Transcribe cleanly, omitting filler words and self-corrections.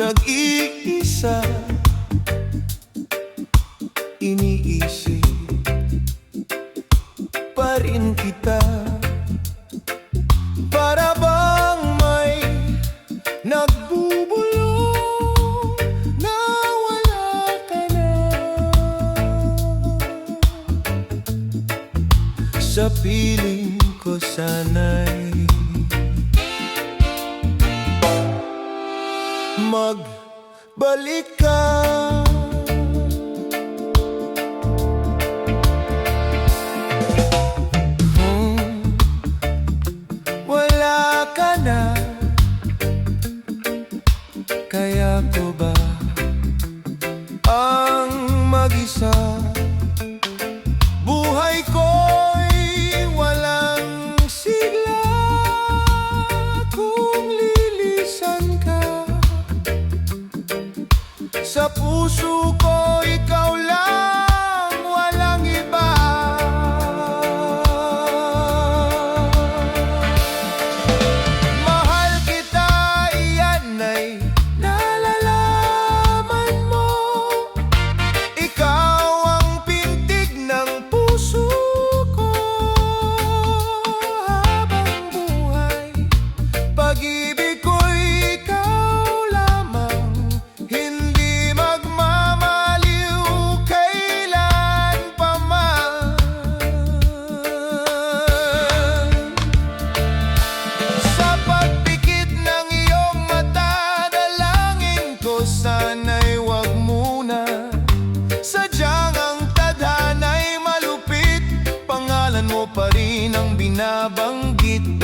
nag-iisa, iniisip pa rin kita. Para bang may nagbubulong na wala ka na. Sa piling ko sana'y magbalik ka. Wala ka na, kaya ko ba ang mag-isa? Buhay ko'y walang sigla kung lilisan ka. Sa puso ko ikaw lang, walang iba. Mahal kita, iyan ay nalalaman mo. Ikaw ang pintig ng puso ko. Habang buhay, pag-ibig ko'y ikaw lamang. Hindi magmamaliw kailan pa man. Sa pagpikit ng iyong mata, dalangin ko sana'y wag muna. Sadyang ang tadhana'y malupit, pangalan mo pa rin ang binabanggit.